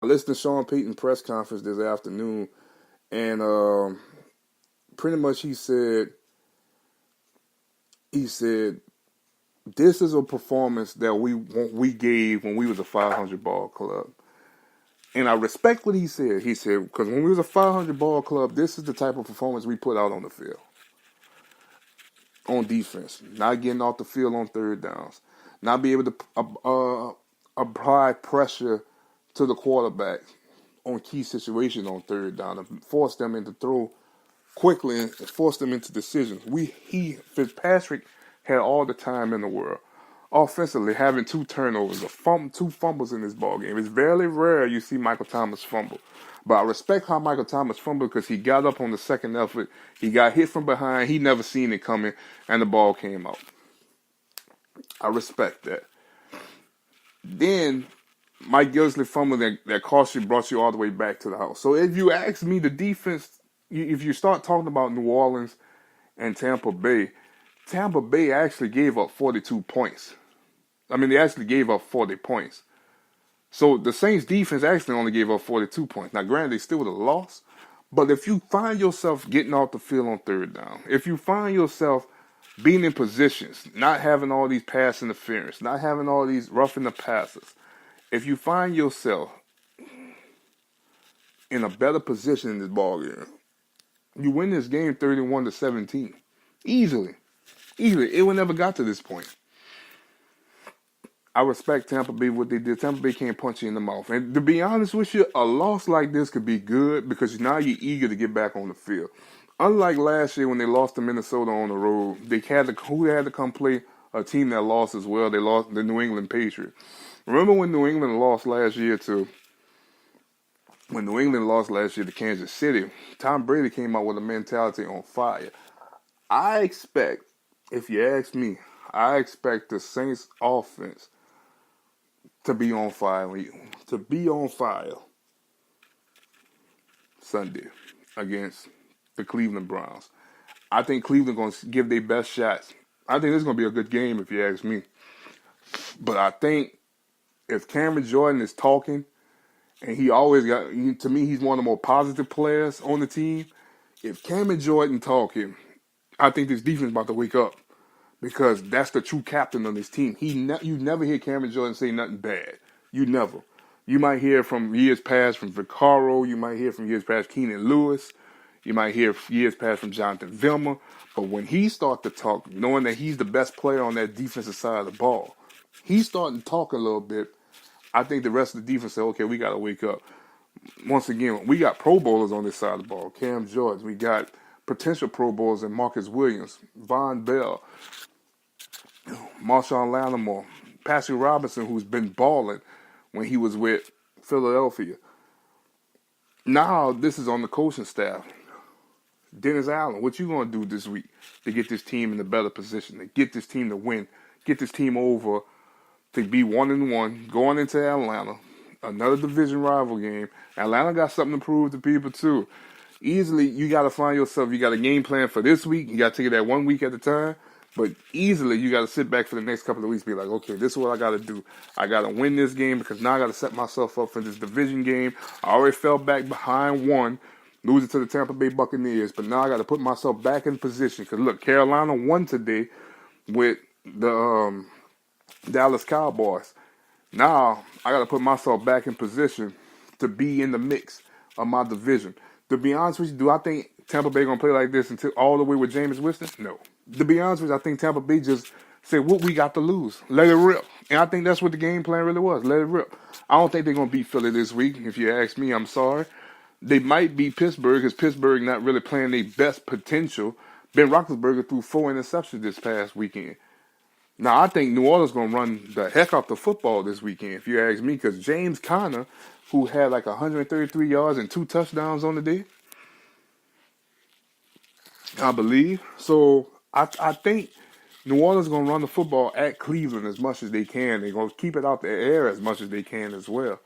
I listened to Sean Payton's press conference this afternoon, and pretty much he said this is a performance that we gave when we was a 500 ball club. And I respect what he said. He said, because when we was a 500 ball club, this is the type of performance we put out on the field, on defense. Not getting off the field on third downs. Not be able to apply pressure to the quarterback on key situations on third down and force them into throw quickly and force them into decisions. Fitzpatrick had all the time in the world. Offensively, having two turnovers, two fumbles in this ball game. It's very rare you see Michael Thomas fumble. But I respect how Michael Thomas fumbled because he got up on the second effort. He got hit from behind. He never seen it coming, and the ball came out. I respect that. Then Mike Gillisley fumble that cost you, brought you all the way back to the house. So if you ask me, the defense, if you start talking about New Orleans and Tampa Bay actually gave up 42 points. I mean, they actually gave up 40 points. So the Saints defense actually only gave up 42 points. Now, granted, they still would have lost. But if you find yourself getting off the field on third down, if you find yourself being in positions, not having all these pass interference, not having all these roughing the passes, if you find yourself in a better position in this ball game, you win this game 31-17. Easily. It would never got to this point. I respect Tampa Bay, what they did. Tampa Bay can't punch you in the mouth. And to be honest with you, a loss like this could be good because now you're eager to get back on the field. Unlike last year when they lost to Minnesota on the road, who had to come play a team that lost as well? They lost the New England Patriots. Remember when New England lost last year to Kansas City? Tom Brady came out with a mentality on fire. I expect, if you ask me, the Saints offense to be on fire Sunday against the Cleveland Browns. I think Cleveland going to give their best shots. I think this is going to be a good game if you ask me. But I think if Cameron Jordan is talking, and to me, he's one of the more positive players on the team. If Cameron Jordan talking, I think this defense is about to wake up because that's the true captain of this team. You never hear Cameron Jordan say nothing bad. You never. You might hear from years past from Vaccaro. You might hear from years past Keenan Lewis. You might hear years past from Jonathan Vilma. But when he starts to talk, knowing that he's the best player on that defensive side of the ball, he's starting to talk a little bit. I think the rest of the defense say, okay, we got to wake up. Once again, we got Pro Bowlers on this side of the ball. Cam Jordan. We got potential Pro Bowlers in Marcus Williams, Von Bell, Marshawn Lattimore, Patrick Robinson, who's been balling when he was with Philadelphia. Now this is on the coaching staff. Dennis Allen, what you going to do this week to get this team in a better position, to get this team to win, get this team over to be 1-1, going into Atlanta, another division rival game. Atlanta got something to prove to people too. Easily, you got to find yourself, you got a game plan for this week. You got to take it that 1 week at a time. But easily, you got to sit back for the next couple of weeks and be like, okay, this is what I got to do. I got to win this game because now I got to set myself up for this division game. I already fell back behind one, losing to the Tampa Bay Buccaneers. But now I got to put myself back in position. Because, look, Carolina won today with the Dallas Cowboys. Now, I got to put myself back in position to be in the mix of my division. To be honest with you, do I think Tampa Bay going to play like this until all the way with Jameis Winston? No. To be honest with you, I think Tampa Bay just said, what we got to lose? Let it rip. And I think that's what the game plan really was. Let it rip. I don't think they're going to beat Philly this week. If you ask me, I'm sorry. They might beat Pittsburgh because Pittsburgh not really playing their best potential. Ben Roethlisberger threw 4 interceptions this past weekend. Now, I think New Orleans going to run the heck out the football this weekend, if you ask me, because James Conner, who had like 133 yards and 2 touchdowns on the day, I believe. So I think New Orleans is going to run the football at Cleveland as much as they can. They're going to keep it out the air as much as they can as well.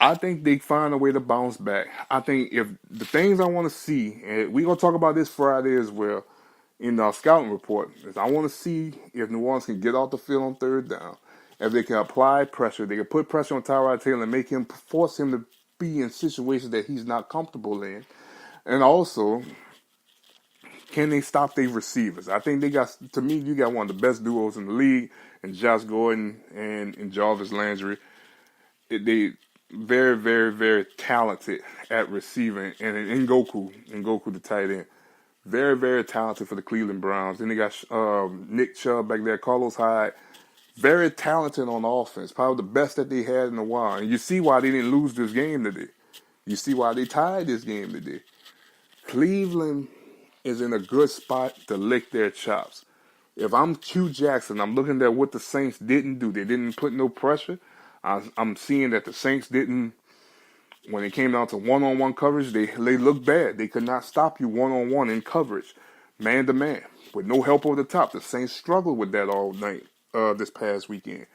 I think they find a way to bounce back. I think if the things I want to see, and we're going to talk about this Friday as well, in our scouting report, is I want to see if New Orleans can get off the field on third down. If they can apply pressure, they can put pressure on Tyrod Taylor and make him force him to be in situations that he's not comfortable in. And also, can they stop their receivers? I think they got, to me, you got one of the best duos in the league, and Josh Gordon and Jarvis Landry. They very, very, very talented at receiving, and Ngoku the tight end, very, very talented for the Cleveland Browns. Then they got Nick Chubb back there, Carlos Hyde, very talented on offense, probably the best that they had in a while. And you see why they didn't lose this game today. You see why they tied this game today. Cleveland is in a good spot to lick their chops. If I'm Q Jackson, I'm looking at what the Saints didn't do. They didn't put no pressure. I'm seeing that the Saints didn't, when it came down to one-on-one coverage, they looked bad. They could not stop you one-on-one in coverage, man-to-man, with no help over the top. The Saints struggled with that all night this past weekend.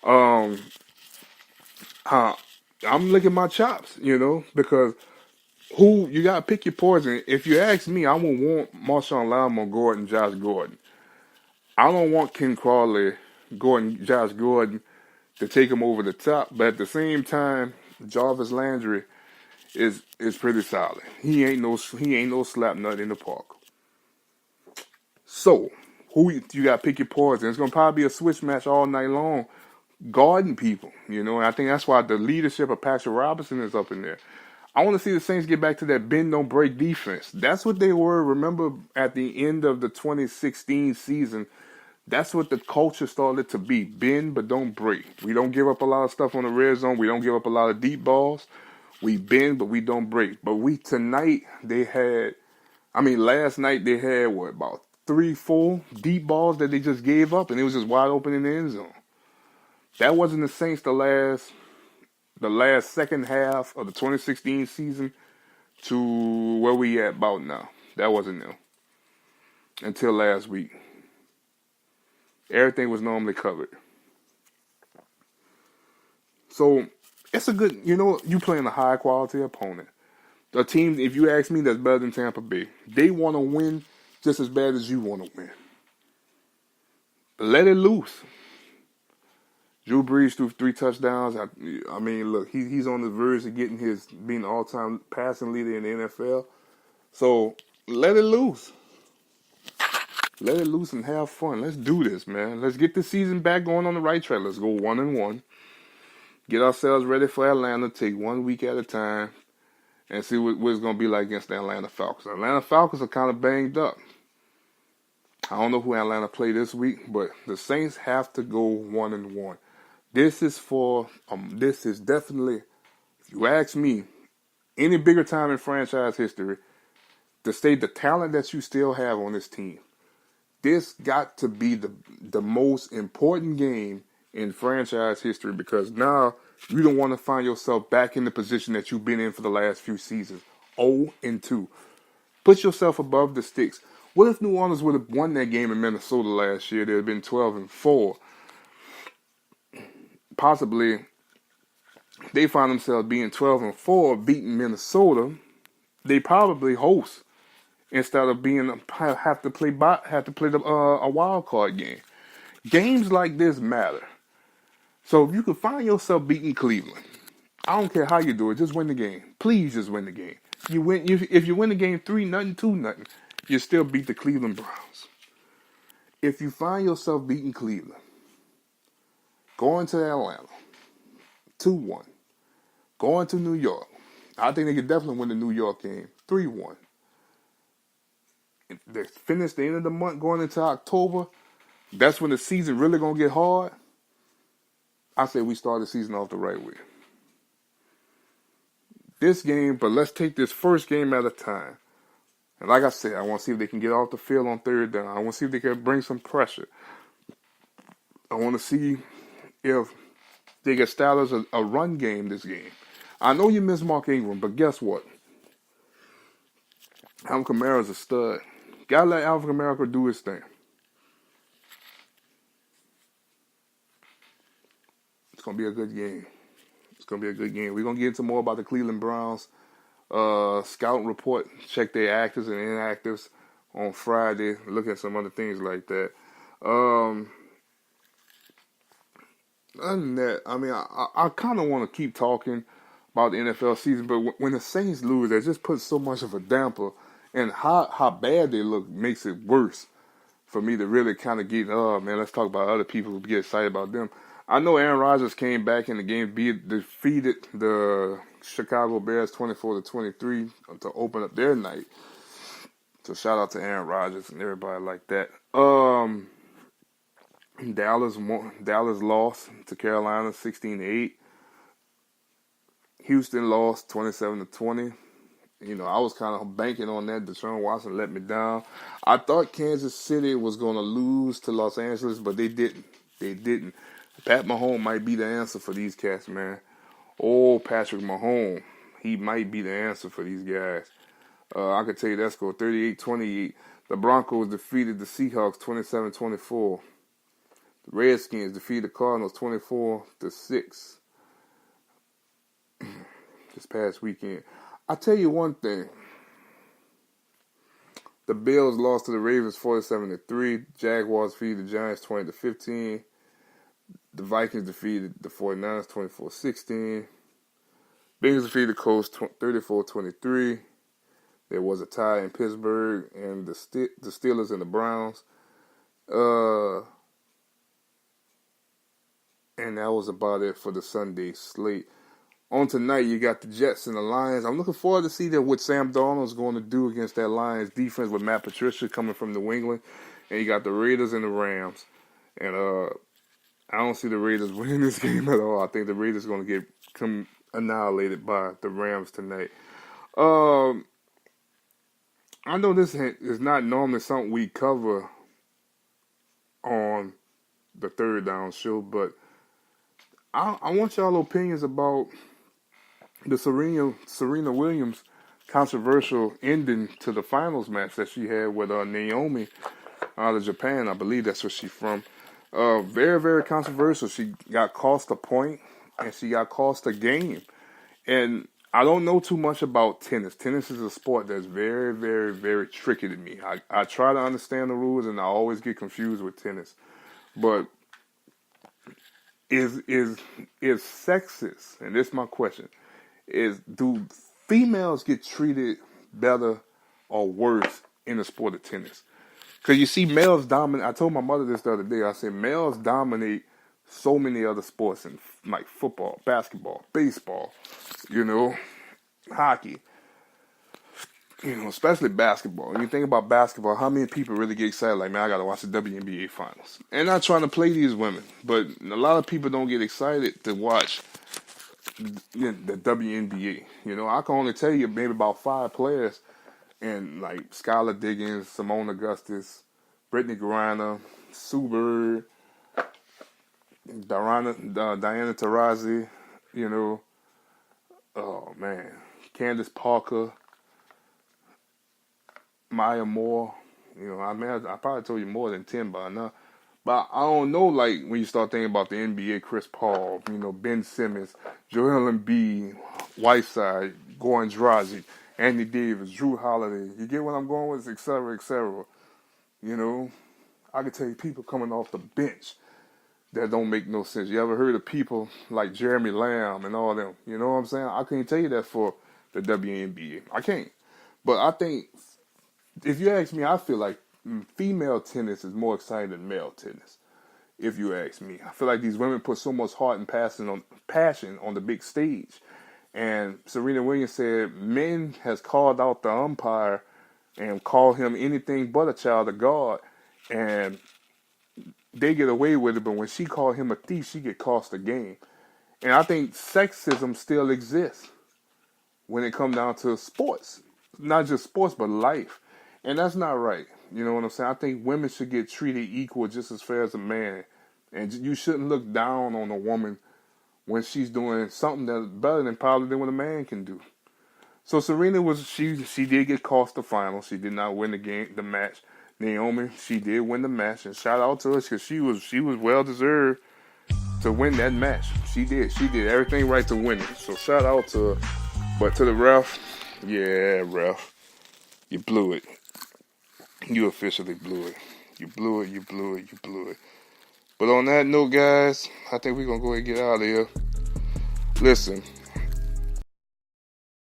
I'm licking my chops, because you got to pick your poison. If you ask me, I would want Marshawn Lattimore, Gordon, Josh Gordon. I don't want Ken Crawley, Josh Gordon to take him over the top, but at the same time, Jarvis Landry is pretty solid. He ain't no slap nut in the park. So, who you got to pick your poison. It's gonna probably be a switch match all night long, guarding people. And I think that's why the leadership of Patrick Robinson is up in there. I want to see the Saints get back to that bend don't break defense. That's what they were. Remember at the end of the 2016 season. That's what the culture started to be. Bend, but don't break. We don't give up a lot of stuff on the red zone. We don't give up a lot of deep balls. We bend, but we don't break. But last night they had, about 3-4 deep balls that they just gave up, and it was just wide open in the end zone. That wasn't the Saints the last second half of the 2016 season to where we at about now. That wasn't them. Until last week. Everything was normally covered. So, it's a good, you playing a high-quality opponent. A team, if you ask me, that's better than Tampa Bay. They want to win just as bad as you want to win. Let it loose. Drew Brees threw 3 touchdowns. Look, he's on the verge of being the all-time passing leader in the NFL. So, let it loose. Let it loose and have fun. Let's do this, man. Let's get the season back going on the right track. Let's go 1-1. Get ourselves ready for Atlanta. Take 1 week at a time. And see what it's going to be like against the Atlanta Falcons. The Atlanta Falcons are kind of banged up. I don't know who Atlanta play this week, but the Saints have to go 1-1. This is definitely, if you ask me, any bigger time in franchise history, to say the talent that you still have on this team. This got to be the most important game in franchise history, because now you don't want to find yourself back in the position that you've been in for the last few seasons. 0-2. Put yourself above the sticks. What if New Orleans would have won that game in Minnesota last year? They'd have been 12-4. Possibly they find themselves being 12-4, beating Minnesota. They probably host instead of have to play a wild card game. Games like this matter. So if you can find yourself beating Cleveland, I don't care how you do it, just win the game. Please just win the game. You win if you win the game 3-0, 2-0, you still beat the Cleveland Browns. If you find yourself beating Cleveland, going to Atlanta, 2-1, going to New York, I think they could definitely win the New York game, 3-1. They finish the end of the month going into October. That's when the season really going to get hard. I say we start the season off the right way. This game, but let's take this first game at a time. And like I said, I want to see if they can get off the field on third down. I want to see if they can bring some pressure. I want to see if they can establish a run game this game. I know you miss Mark Ingram, but guess what? Alvin Kamara's a stud. Gotta let Alvin Kamara do his thing. It's going to be a good game. It's going to be a good game. We're going to get into more about the Cleveland Browns scouting report. Check their actives and inactives on Friday. Look at some other things like that. other than that, I mean, I kind of want to keep talking about the NFL season, but when the Saints lose, that just puts so much of a damper, and how bad they look makes it worse for me to really kind of get, oh man, let's talk about other people who get excited about them. I know Aaron Rodgers came back in the game, defeated the Chicago Bears 24-23 to open up their night. So shout out to Aaron Rodgers and everybody like that. Dallas lost to Carolina 16-8. Houston lost 27-20. You know, I was kind of banking on that. Deshaun Watson let me down. I thought Kansas City was going to lose to Los Angeles, but they didn't. They didn't. Pat Mahomes might be the answer for these cats, man. Oh, Patrick Mahomes. He might be the answer for these guys. I can tell you that score, 38-28. The Broncos defeated the Seahawks 27-24. The Redskins defeated the Cardinals 24-6 this past weekend. I'll tell you one thing. The Bills lost to the Ravens 47-3. Jaguars defeated the Giants 20-15. The Vikings defeated the 49ers 24-16. Bengals defeated the Colts 34-23. There was a tie in Pittsburgh and the Steelers and the Browns. And that was about it for the Sunday slate. On tonight, you got the Jets and the Lions. I'm looking forward to see what Sam Darnold's going to do against that Lions defense with Matt Patricia coming from New England. And you got the Raiders and the Rams. And I don't see the Raiders winning this game at all. I think the Raiders are going to get annihilated by the Rams tonight. I know this is not normally something we cover on the Third Down Show, but I want y'all opinions about the Serena Williams controversial ending to the finals match that she had with Naomi out of Japan. I believe that's where she's from. Very, very controversial. She got cost a point and she got cost a game. And I don't know too much about tennis. Tennis is a sport that's very, very, very tricky to me. I try to understand the rules and I always get confused with tennis. But is sexist, and this is my question, do females get treated better or worse in the sport of tennis? Because you see males dominate. I told my mother this the other day. I said males dominate so many other sports, in like football, basketball, baseball, hockey, especially basketball. When you think about basketball, how many people really get excited like, man, I got to watch the WNBA finals? And not trying to play these women, but a lot of people don't get excited to watch the WNBA. I can only tell you maybe about 5 players, and like Skylar Diggins, Simone Augustus, Brittany Griner, Sue Bird, Diana Taurasi, oh man, Candace Parker, Maya Moore. I probably told you more than 10 by now. But I don't know, like, when you start thinking about the NBA, Chris Paul, Ben Simmons, Joel Embiid, Whiteside, Goran Dragic, Anthony Davis, Drew Holiday. You get what I'm going with, et cetera, et cetera. I can tell you people coming off the bench that don't make no sense. You ever heard of people like Jeremy Lamb and all them? You know what I'm saying? I can't tell you that for the WNBA. I can't. But I think, if you ask me, I feel like female tennis is more exciting than male tennis. If you ask me, I feel like these women put so much heart and passion on the big stage. And Serena Williams said men has called out the umpire and called him anything but a child of God, and they get away with it. But when she called him a thief, she get cost a game. And I think sexism still exists when it comes down to sports, not just sports but life. And that's not right. You know what I'm saying? I think women should get treated equal just as fair as a man. And you shouldn't look down on a woman when she's doing something that's better than probably than what a man can do. So Serena she did get cost the final. She did not win the match. Naomi, she did win the match, and shout out to her because she was well deserved to win that match. She did everything right to win it. So shout out to her. But to the ref, yeah, ref, you blew it. You officially blew it. You blew it. But on that note, guys, I think we're going to go ahead and get out of here. Listen,